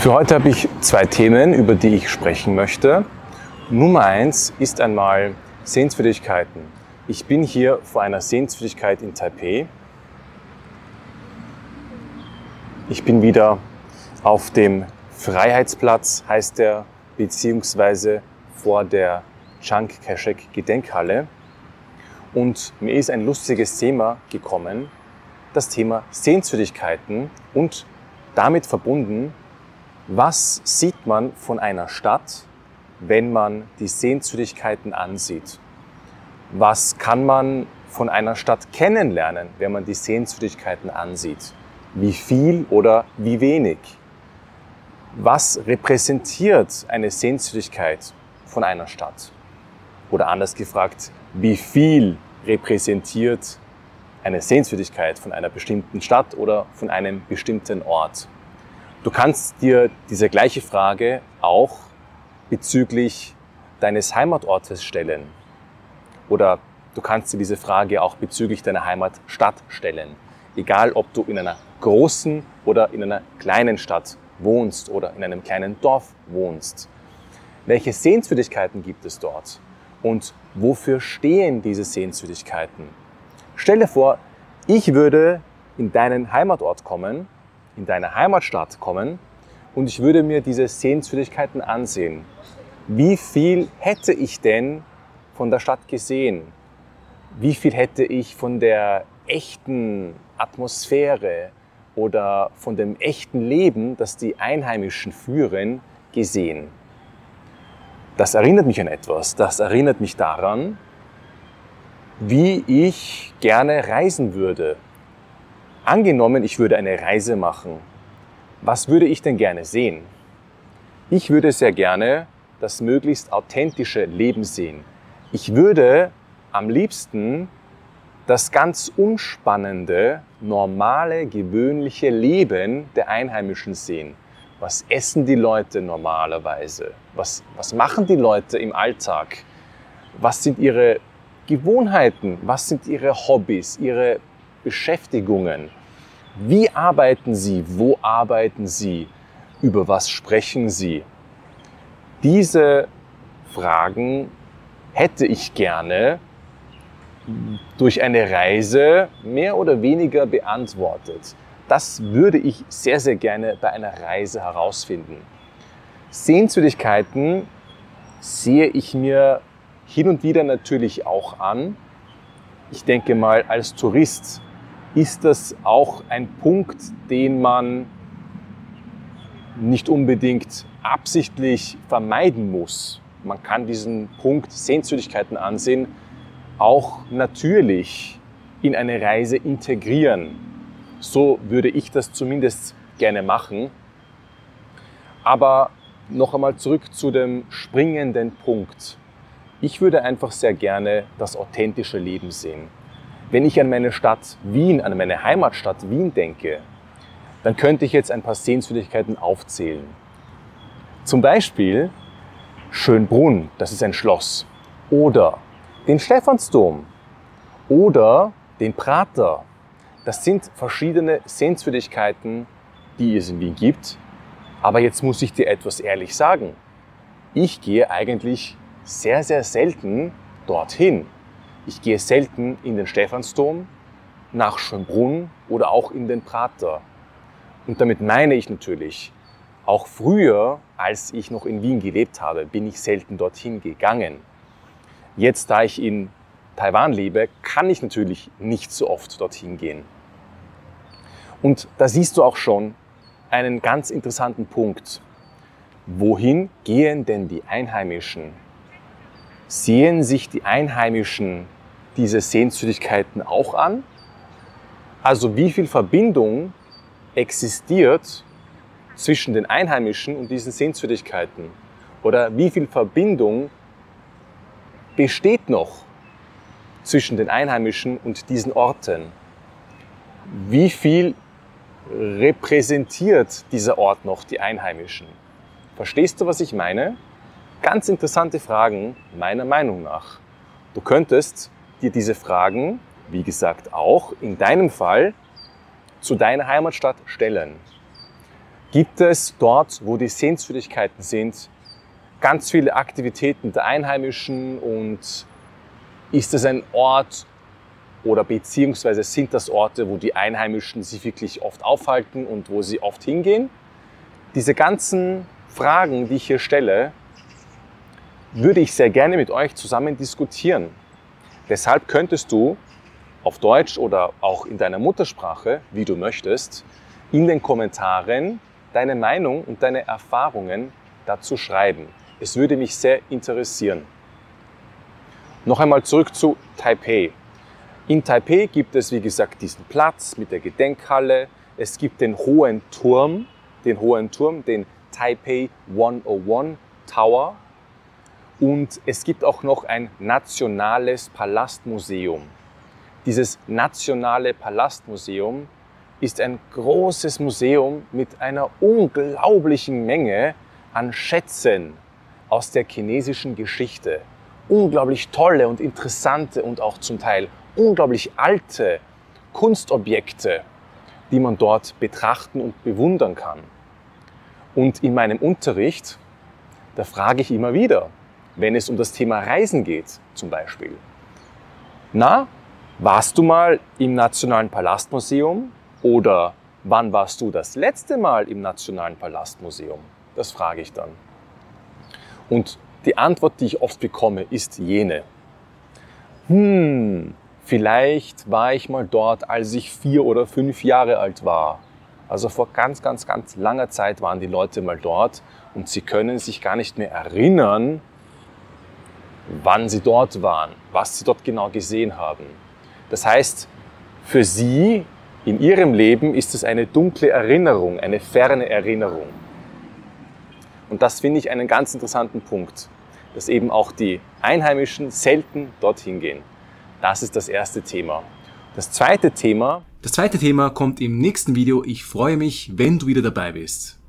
Für heute habe ich zwei Themen, über die ich sprechen möchte. Nummer 1 ist einmal Sehenswürdigkeiten. Ich bin hier vor einer Sehenswürdigkeit in Taipei. Ich bin wieder auf dem Freiheitsplatz, heißt der, beziehungsweise vor der Chiang Kai-shek Gedenkhalle. Und mir ist ein lustiges Thema gekommen, das Thema Sehenswürdigkeiten und damit verbunden, was sieht man von einer Stadt, wenn man die Sehenswürdigkeiten ansieht? Was kann man von einer Stadt kennenlernen, wenn man die Sehenswürdigkeiten ansieht? Wie viel oder wie wenig? Was repräsentiert eine Sehenswürdigkeit von einer Stadt? Oder anders gefragt, wie viel repräsentiert eine Sehenswürdigkeit von einer bestimmten Stadt oder von einem bestimmten Ort? Du kannst dir diese gleiche Frage auch bezüglich deines Heimatortes stellen. Oder du kannst dir diese Frage auch bezüglich deiner Heimatstadt stellen. Egal, ob du in einer großen oder in einer kleinen Stadt wohnst oder in einem kleinen Dorf wohnst. Welche Sehenswürdigkeiten gibt es dort? Und wofür stehen diese Sehenswürdigkeiten? Stell dir vor, ich würde in deinen Heimatort kommen, in deine Heimatstadt kommen und ich würde mir diese Sehenswürdigkeiten ansehen. Wie viel hätte ich denn von der Stadt gesehen? Wie viel hätte ich von der echten Atmosphäre oder von dem echten Leben, das die Einheimischen führen, gesehen? Das erinnert mich an etwas. Das erinnert mich daran, wie ich gerne reisen würde. Angenommen, ich würde eine Reise machen. Was würde ich denn gerne sehen? Ich würde sehr gerne das möglichst authentische Leben sehen. Ich würde am liebsten das ganz unspannende, normale, gewöhnliche Leben der Einheimischen sehen. Was essen die Leute normalerweise? Was machen die Leute im Alltag? Was sind ihre Gewohnheiten? Was sind ihre Hobbys, ihre Beschäftigungen? Wie arbeiten sie? Wo arbeiten sie? Über was sprechen sie? Diese Fragen hätte ich gerne durch eine Reise mehr oder weniger beantwortet. Das würde ich sehr, sehr gerne bei einer Reise herausfinden. Sehenswürdigkeiten sehe ich mir hin und wieder natürlich auch an. Ich denke mal, als Tourist ist das auch ein Punkt, den man nicht unbedingt absichtlich vermeiden muss. Man kann diesen Punkt Sehenswürdigkeiten ansehen auch natürlich in eine Reise integrieren. So würde ich das zumindest gerne machen. Aber noch einmal zurück zu dem springenden Punkt. Ich würde einfach sehr gerne das authentische Leben sehen. Wenn ich an meine Stadt Wien, an meine Heimatstadt Wien denke, dann könnte ich jetzt ein paar Sehenswürdigkeiten aufzählen. Zum Beispiel Schönbrunn, das ist ein Schloss. Oder den Stephansdom. Oder den Prater. Das sind verschiedene Sehenswürdigkeiten, die es in Wien gibt. Aber jetzt muss ich dir etwas ehrlich sagen. Ich gehe eigentlich sehr, sehr selten dorthin. Ich gehe selten in den Stephansdom, nach Schönbrunn oder auch in den Prater. Und damit meine ich natürlich, auch früher, als ich noch in Wien gelebt habe, bin ich selten dorthin gegangen. Jetzt, da ich in Taiwan lebe, kann ich natürlich nicht so oft dorthin gehen. Und da siehst du auch schon einen ganz interessanten Punkt. Wohin gehen denn die Einheimischen? Sehen sich die Einheimischen diese Sehenswürdigkeiten auch an? Also wie viel Verbindung existiert zwischen den Einheimischen und diesen Sehenswürdigkeiten? Oder wie viel Verbindung besteht noch zwischen den Einheimischen und diesen Orten? Wie viel repräsentiert dieser Ort noch die Einheimischen? Verstehst du, was ich meine? Ganz interessante Fragen, meiner Meinung nach. Du könntest dir diese Fragen, wie gesagt, auch in deinem Fall zu deiner Heimatstadt stellen. Gibt es dort, wo die Sehenswürdigkeiten sind, ganz viele Aktivitäten der Einheimischen und ist es ein Ort oder beziehungsweise sind das Orte, wo die Einheimischen sich wirklich oft aufhalten und wo sie oft hingehen? Diese ganzen Fragen, die ich hier stelle, würde ich sehr gerne mit euch zusammen diskutieren. Deshalb könntest du auf Deutsch oder auch in deiner Muttersprache, wie du möchtest, in den Kommentaren deine Meinung und deine Erfahrungen dazu schreiben. Es würde mich sehr interessieren. Noch einmal zurück zu Taipei. In Taipei gibt es, wie gesagt, diesen Platz mit der Gedenkhalle. Es gibt den hohen Turm, den Taipei 101 Tower. Und es gibt auch noch ein nationales Palastmuseum. Dieses nationale Palastmuseum ist ein großes Museum mit einer unglaublichen Menge an Schätzen aus der chinesischen Geschichte. Unglaublich tolle und interessante und auch zum Teil unglaublich alte Kunstobjekte, die man dort betrachten und bewundern kann. Und in meinem Unterricht, da frage ich immer wieder, wenn es um das Thema Reisen geht, zum Beispiel. Na, warst du mal im Nationalen Palastmuseum? Oder wann warst du das letzte Mal im Nationalen Palastmuseum? Das frage ich dann. Und die Antwort, die ich oft bekomme, ist jene. Vielleicht war ich mal dort, als ich 4 oder 5 Jahre alt war. Also vor ganz langer Zeit waren die Leute mal dort und sie können sich gar nicht mehr erinnern, wann sie dort waren, was sie dort genau gesehen haben. Das heißt, für sie in ihrem Leben ist es eine dunkle Erinnerung, eine ferne Erinnerung. Und das finde ich einen ganz interessanten Punkt, dass eben auch die Einheimischen selten dorthin gehen. Das ist das erste Thema. Das zweite Thema kommt im nächsten Video. Ich freue mich, wenn du wieder dabei bist.